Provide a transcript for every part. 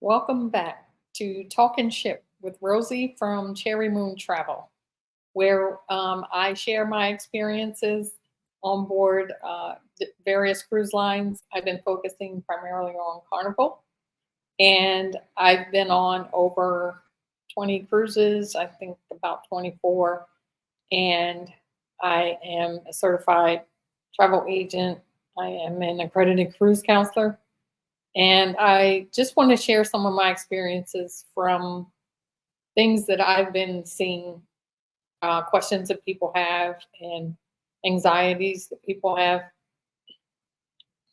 Welcome back to Talking Ship with Rosie from Cherry Moon Travel, where I share my experiences on board various cruise lines. I've been focusing primarily on Carnival, and I've been on over 20 cruises, I think about 24, and I am a certified travel agent. I am an accredited cruise counselor, and I just want to share some of my experiences from things that I've been seeing, questions that people have, and anxieties that people have,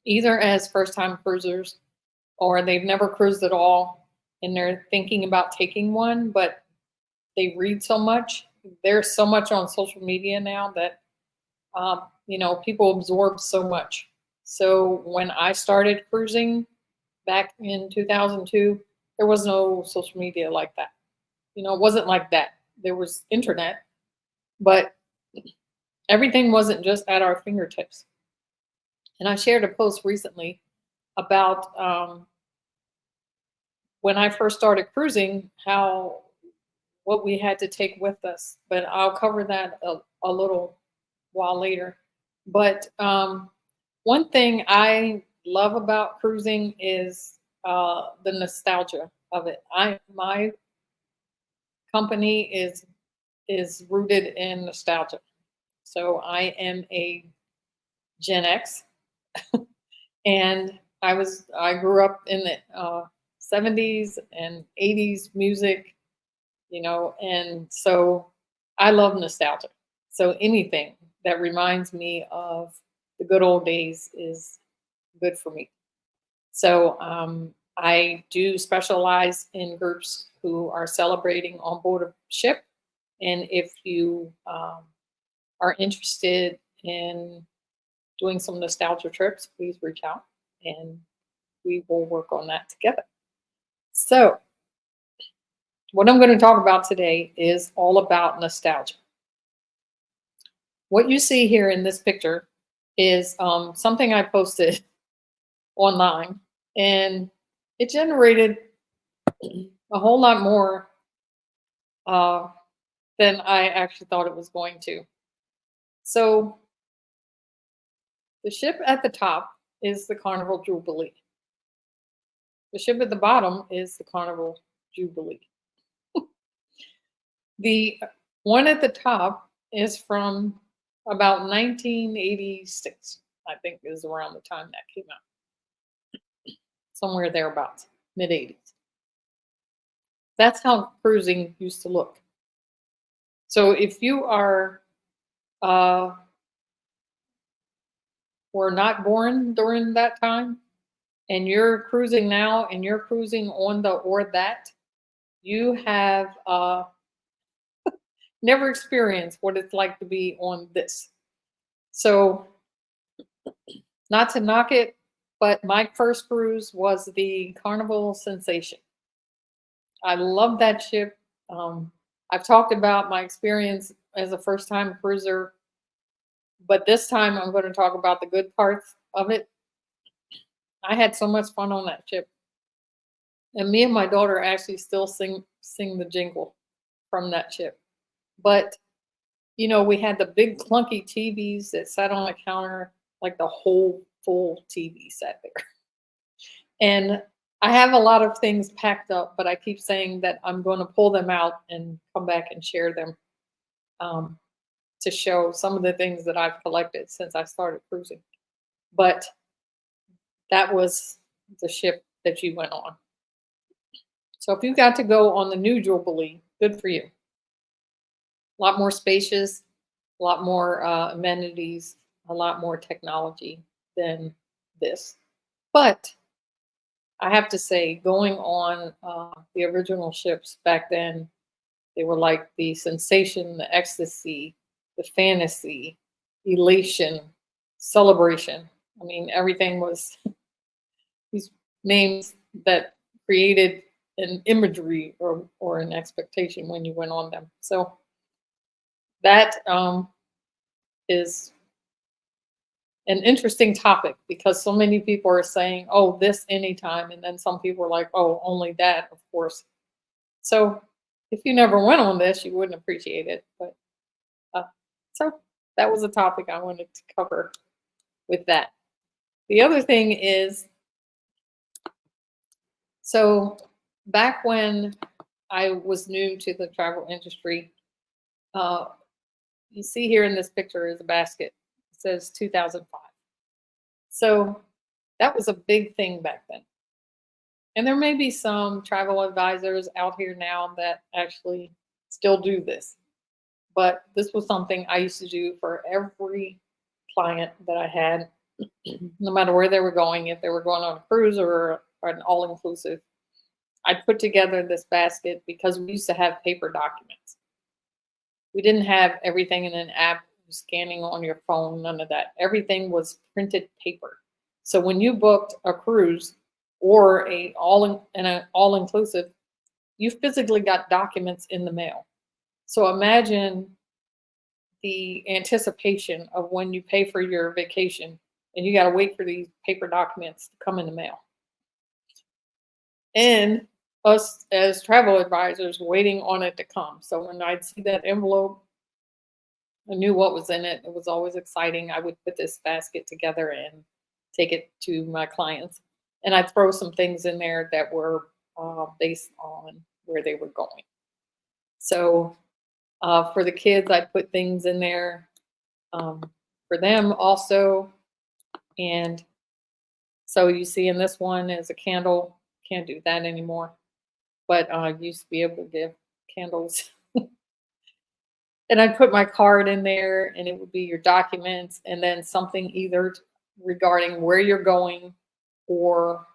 either as first time cruisers or they've never cruised at all and they're thinking about taking one, but they read so much. There's so much on social media now that, people absorb so much. So when I started cruising back in 2002, there was no social media like that. It wasn't like that. There was internet, but everything wasn't just at our fingertips. And I shared a post recently about when I first started cruising, how what we had to take with us. But I'll cover that a little while later. But one thing I love about cruising is the nostalgia of it. My company is rooted in nostalgia. So I am a Gen X, and I grew up in the 70s and 80s music, and so I love nostalgia. So anything that reminds me of the good old days is good for me. So I do specialize in groups who are celebrating on board a ship. And if you are interested in doing some nostalgia trips, please reach out and we will work on that together. So, what I'm going to talk about today is all about nostalgia. What you see here in this picture is something I posted online, and it generated a whole lot more uh, than I actually thought it was going to. So, the ship at the top is the Carnival Jubilee. The ship at the bottom is the Carnival Jubilee. The one at the top is from about 1986, I think is around the time that came out, somewhere thereabouts, mid 80s. That's how cruising used to look. So if you uh, were not born during that time and you're cruising now and you're cruising on the or that, you have never experienced what it's like to be on this. So, not to knock it, but my first cruise was the Carnival Sensation. I love that ship. I've talked about my experience as a first time cruiser, but this time I'm going to talk about the good parts of it. I had so much fun on that ship. And me and my daughter actually still sing the jingle from that ship. But we had the big clunky TVs that sat on the counter, like the whole full TV sat there. And I have a lot of things packed up, but I keep saying that I'm going to pull them out and come back and share them, um, to show some of the things that I've collected since I started cruising. But that was the ship that you went on. So if you got to go on the new Jubilee, good for you. A lot more spacious, a lot more amenities, a lot more technology than this. But I have to say, going on the original ships back then, they were like the sensation, the ecstasy, the fantasy, elation, celebration. I mean, everything was these names that created an imagery or an expectation when you went on them. So that is an interesting topic because so many people are saying, oh, this anytime. And then some people are like, oh, only that, of course. So if you never went on this, you wouldn't appreciate it. But uh, so that was a topic I wanted to cover with that. The other thing is, so back when I was new to the travel industry, uh, you see here in this picture is a basket. It says 2005. So that was a big thing back then. And there may be some travel advisors out here now that actually still do this. But this was something I used to do for every client that I had, no matter where they were going, if they were going on a cruise or an all inclusive. I'd put together this basket because we used to have paper documents. We didn't have everything in an app scanning on your phone, none of that. Everything was printed paper. So when you booked a cruise or an all inclusive, you physically got documents in the mail. So imagine the anticipation of when you pay for your vacation and you got to wait for these paper documents to come in the mail. And us as travel advisors waiting on it to come. So when I'd see that envelope, I knew what was in it. It was always exciting. I would put this basket together and take it to my clients. And I'd throw some things in there that were based on where they were going. So for the kids, I'd put things in there for them also. And so you see in this one is a candle. Can't do that anymore. But I used to be able to give candles. And I'd put my card in there and it would be your documents and then something either regarding where you're going or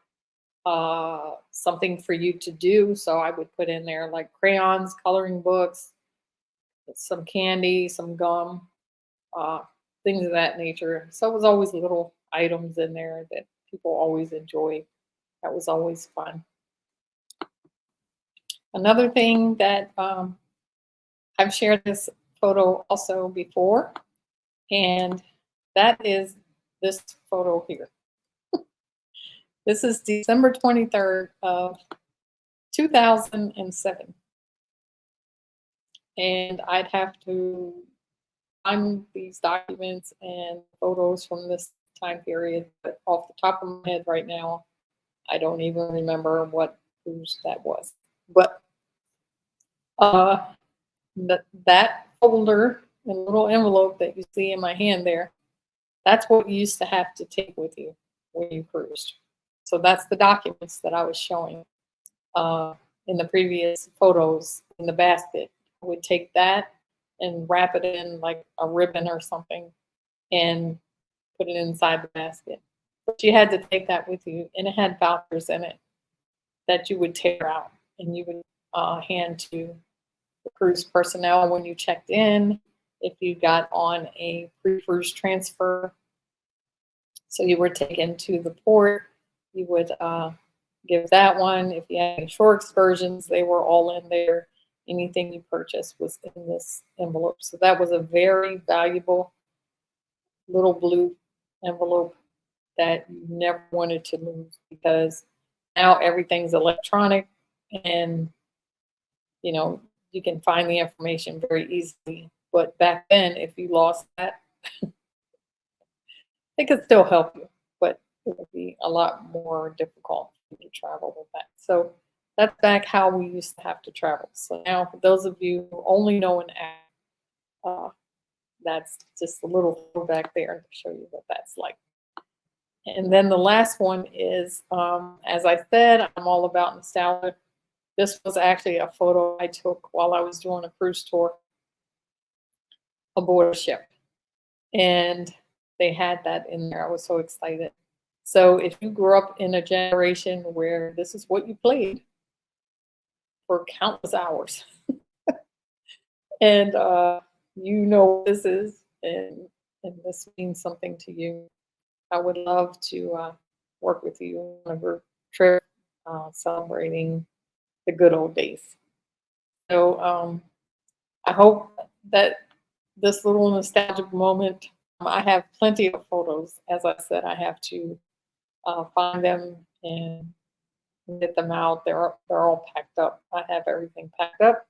something for you to do. So I would put in there like crayons, coloring books, some candy, some gum, things of that nature. So it was always little items in there that people always enjoy. That was always fun. Another thing that I've shared this photo also before, and that is this photo here. This is December 23rd of 2007. And I'd have to find these documents and photos from this time period, but off the top of my head right now, I don't even remember what cruise that was. But that folder and little envelope that you see in my hand there, that's what you used to have to take with you when you cruised. So that's the documents that I was showing in the previous photos in the basket. I would take that and wrap it in like a ribbon or something and put it inside the basket. But you had to take that with you, and it had vouchers in it that you would tear out and you would hand to the cruise personnel when you checked in, if you got on a pre-cruise transfer. So you were taken to the port, you would give that one. If you had any shore excursions, they were all in there. Anything you purchased was in this envelope. So that was a very valuable little blue envelope that you never wanted to lose, because now everything's electronic and you can find the information very easily. But back then, if you lost that, it could still help you, but it would be a lot more difficult to travel with that. So that's back how we used to have to travel. So now, for those of you who only know an app, that's just a little throwback there to show you what that's like. And then the last one is, as I said, I'm all about nostalgia. This was actually a photo I took while I was doing a cruise tour aboard a ship. And they had that in there. I was so excited. So if you grew up in a generation where this is what you played for countless hours, and you know what this is, and this means something to you, I would love to work with you on a group trip celebrating the good old days. So I hope that this little nostalgic moment I have plenty of photos. As I said, I have to find them and get them out. They're all packed up. I have everything packed up,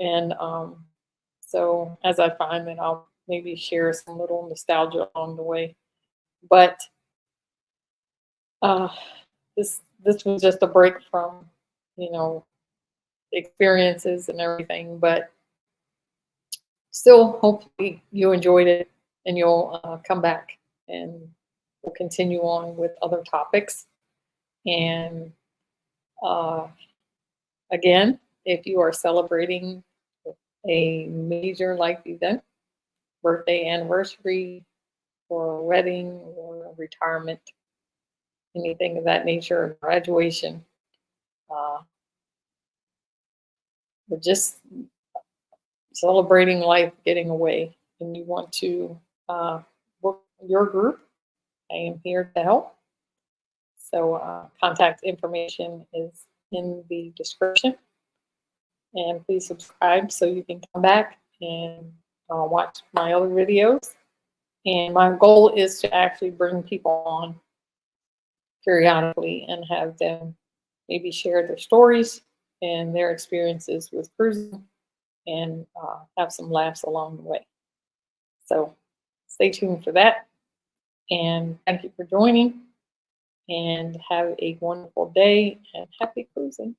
and so as I find it, I'll maybe share some little nostalgia along the way. But uh, this was just a break from, you know, experiences and everything. But still, hopefully, you enjoyed it, and you'll come back, and we'll continue on with other topics. And uh, again, if you are celebrating a major life event, birthday, anniversary, or a wedding, or a retirement, anything of that nature, graduation, uh, or just celebrating life, getting away, and you want to book your group, I am here to help. So contact information is in the description. And please subscribe so you can come back and watch my other videos. And my goal is to actually bring people on periodically and have them maybe share their stories and their experiences with cruising, and have some laughs along the way. So stay tuned for that. And thank you for joining. And have a wonderful day and happy cruising.